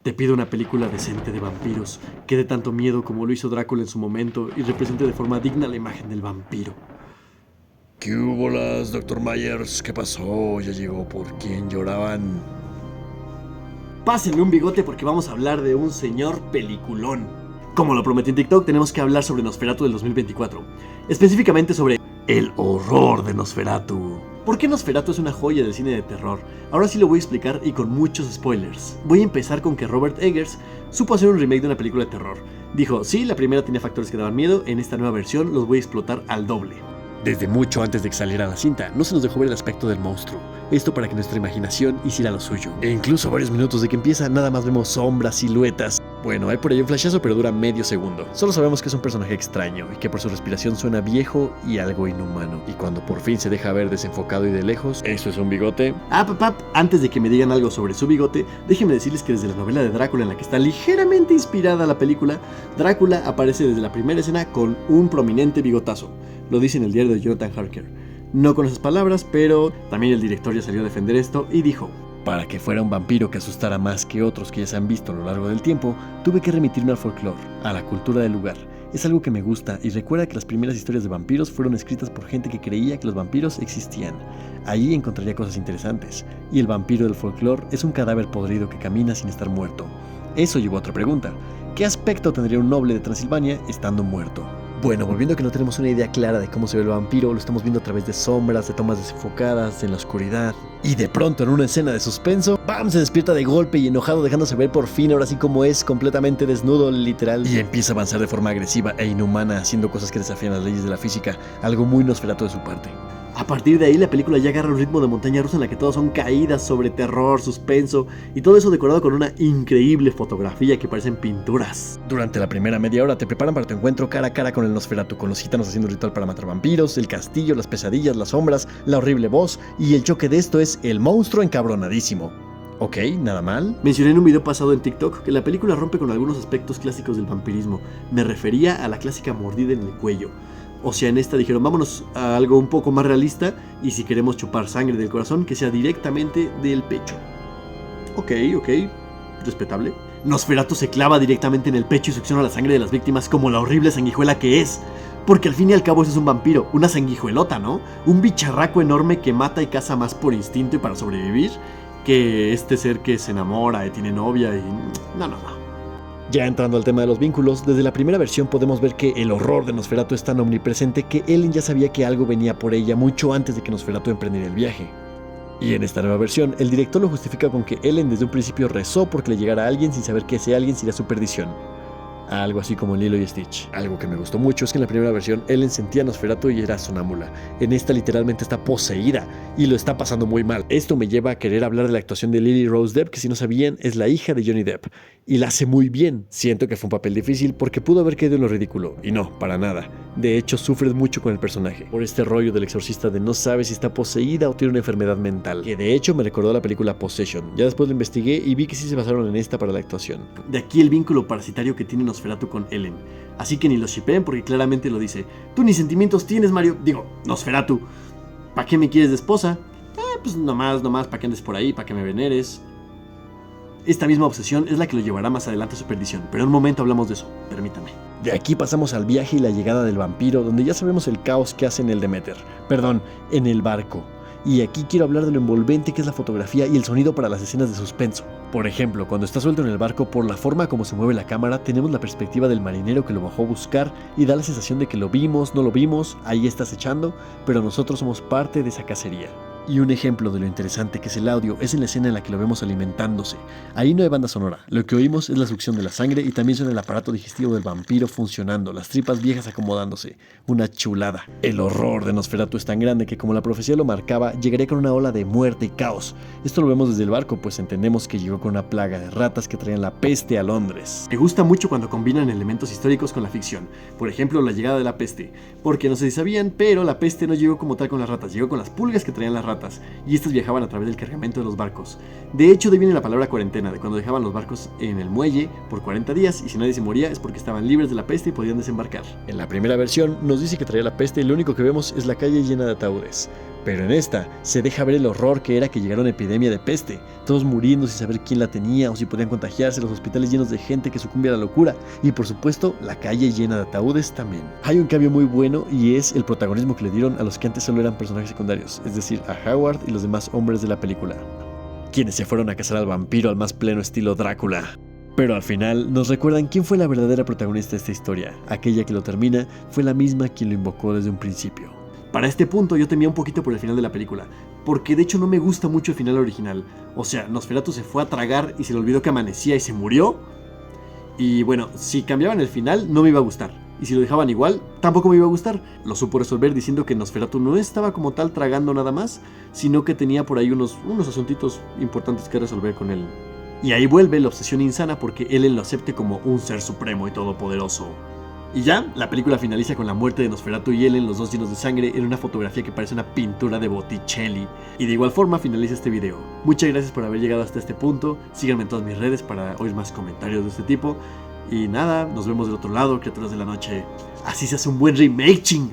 Te pido una película decente de vampiros, que dé tanto miedo como lo hizo Drácula en su momento y represente de forma digna la imagen del vampiro. ¿Qué hubo las, Dr. Myers? ¿Qué pasó? Ya llegó por quien lloraban. Pásenme un bigote porque vamos a hablar de un señor peliculón. Como lo prometí en TikTok, tenemos que hablar sobre Nosferatu del 2024. Específicamente sobre el horror de Nosferatu. ¿Por qué Nosferatu es una joya del cine de terror? Ahora sí lo voy a explicar y con muchos spoilers. Voy a empezar con que Robert Eggers supo hacer un remake de una película de terror. Dijo, sí, la primera tenía factores que daban miedo, en esta nueva versión los voy a explotar al doble. Desde mucho antes de que saliera la cinta, no se nos dejó ver el aspecto del monstruo. Esto para que nuestra imaginación hiciera lo suyo. E incluso a varios minutos de que empieza, nada más vemos sombras, siluetas. Bueno, hay por ahí un flashazo, pero dura medio segundo. Solo sabemos que es un personaje extraño y que por su respiración suena viejo y algo inhumano. Y cuando por fin se deja ver desenfocado y de lejos, ¿eso es un bigote? Antes de que me digan algo sobre su bigote, déjenme decirles que desde la novela de Drácula, en la que está ligeramente inspirada la película, Drácula aparece desde la primera escena con un prominente bigotazo. Lo dice en el diario de Jonathan Harker. No con esas palabras, pero también el director ya salió a defender esto y dijo: para que fuera un vampiro que asustara más que otros que ya se han visto a lo largo del tiempo, tuve que remitirme al folclore, a la cultura del lugar. Es algo que me gusta y recuerda que las primeras historias de vampiros fueron escritas por gente que creía que los vampiros existían. Allí encontraría cosas interesantes. Y el vampiro del folclore es un cadáver podrido que camina sin estar muerto. Eso llevó a otra pregunta. ¿Qué aspecto tendría un noble de Transilvania estando muerto? Bueno, volviendo a que no tenemos una idea clara de cómo se ve el vampiro, lo estamos viendo a través de sombras, de tomas desenfocadas, en la oscuridad. Y de pronto, en una escena de suspenso, ¡bam!, se despierta de golpe y enojado, dejándose ver por fin, ahora sí como es, completamente desnudo, literal. Y empieza a avanzar de forma agresiva e inhumana, haciendo cosas que desafían las leyes de la física, algo muy Nosferatu de su parte. A partir de ahí la película ya agarra un ritmo de montaña rusa en la que todos son caídas sobre terror, suspenso y todo eso decorado con una increíble fotografía que parecen pinturas. Durante la primera media hora te preparan para tu encuentro cara a cara con el Nosferatu, con los gitanos haciendo un ritual para matar vampiros, el castillo, las pesadillas, las sombras, la horrible voz, y el choque de esto es el monstruo encabronadísimo. Ok, nada mal. Mencioné en un video pasado en TikTok que la película rompe con algunos aspectos clásicos del vampirismo. Me refería a la clásica mordida en el cuello. O sea, en esta dijeron, vámonos a algo un poco más realista y si queremos chupar sangre del corazón, que sea directamente del pecho. Ok, respetable. Nosferatu se clava directamente en el pecho y succiona la sangre de las víctimas como la horrible sanguijuela que es. Porque al fin y al cabo eso es un vampiro, una sanguijuelota, ¿no? Un bicharraco enorme que mata y caza más por instinto y para sobrevivir que este ser que se enamora y tiene novia y... No. Ya entrando al tema de los vínculos, desde la primera versión podemos ver que el horror de Nosferatu es tan omnipresente que Ellen ya sabía que algo venía por ella mucho antes de que Nosferatu emprendiera el viaje. Y en esta nueva versión, el director lo justifica con que Ellen desde un principio rezó porque le llegara a alguien sin saber que ese alguien sería su perdición. Algo así como en Lilo y Stitch. Algo que me gustó mucho es que en la primera versión Ellen sentía a Nosferatu y era sonámbula. En esta literalmente está poseída y lo está pasando muy mal. Esto me lleva a querer hablar de la actuación de Lily Rose Depp, que si no sabían es la hija de Johnny Depp. Y la hace muy bien. Siento que fue un papel difícil porque pudo haber quedado en lo ridículo. Y no, para nada. De hecho, sufres mucho con el personaje. Por este rollo del exorcista de no sabe si está poseída o tiene una enfermedad mental. Que de hecho me recordó a la película Possession. Ya después lo investigué y vi que sí se basaron en esta para la actuación. De aquí el vínculo parasitario que tiene Nosferatu con Ellen. Así que ni lo shippeen porque claramente lo dice. Tú ni sentimientos tienes, Mario. Digo, Nosferatu. ¿Para qué me quieres de esposa? Pues nomás, para que andes por ahí, para que me veneres. Esta misma obsesión es la que lo llevará más adelante a su perdición. Pero en un momento hablamos de eso, permítame. De aquí pasamos al viaje y la llegada del vampiro, donde ya sabemos el caos que hace en el Demeter. Perdón, en el barco. Y aquí quiero hablar de lo envolvente que es la fotografía y el sonido para las escenas de suspenso. Por ejemplo, cuando está suelto en el barco, por la forma como se mueve la cámara, tenemos la perspectiva del marinero que lo bajó a buscar y da la sensación de que lo vimos, no lo vimos, ahí está acechando, pero nosotros somos parte de esa cacería. Y un ejemplo de lo interesante que es el audio es en la escena en la que lo vemos alimentándose. Ahí no hay banda sonora, lo que oímos es la succión de la sangre y también suena el aparato digestivo del vampiro funcionando, las tripas viejas acomodándose. Una chulada. El horror de Nosferatu es tan grande que, como la profecía lo marcaba, llegaría con una ola de muerte y caos. Esto lo vemos desde el barco, pues entendemos que llegó con una plaga de ratas que traían la peste a Londres. Me gusta mucho cuando combinan elementos históricos con la ficción. Por ejemplo, la llegada de la peste. Porque no sé si sabían, pero la peste no llegó como tal con las ratas, llegó con las pulgas que traían las ratas. Y estas viajaban a través del cargamento de los barcos. De hecho, de ahí viene la palabra cuarentena, de cuando dejaban los barcos en el muelle por 40 días y si nadie se moría es porque estaban libres de la peste y podían desembarcar. En la primera versión nos dice que traía la peste y lo único que vemos es la calle llena de ataúdes. Pero en esta se deja ver el horror que era que llegara una epidemia de peste, todos muriendo sin saber quién la tenía o si podían contagiarse, los hospitales llenos de gente que sucumbe a la locura y por supuesto la calle llena de ataúdes también. Hay un cambio muy bueno y es el protagonismo que le dieron a los que antes solo eran personajes secundarios, es decir, a Howard y los demás hombres de la película, quienes se fueron a cazar al vampiro al más pleno estilo Drácula. Pero al final nos recuerdan quién fue la verdadera protagonista de esta historia. Aquella que lo termina fue la misma quien lo invocó desde un principio. Para este punto yo temía un poquito por el final de la película, porque de hecho no me gusta mucho el final original. O sea, Nosferatu se fue a tragar y se le olvidó que amanecía y se murió. Y bueno, si cambiaban el final no me iba a gustar. Y si lo dejaban igual, tampoco me iba a gustar. Lo supo resolver diciendo que Nosferatu no estaba como tal tragando nada más, sino que tenía por ahí unos asuntitos importantes que resolver con él. Y ahí vuelve la obsesión insana porque Ellen lo acepte como un ser supremo y todopoderoso. Y ya, la película finaliza con la muerte de Nosferatu y Ellen, los dos llenos de sangre, en una fotografía que parece una pintura de Botticelli. Y de igual forma finaliza este video. Muchas gracias por haber llegado hasta este punto. Síganme en todas mis redes para oír más comentarios de este tipo. Y nada, nos vemos del otro lado, criaturas de la noche. Así se hace un buen remake, ching.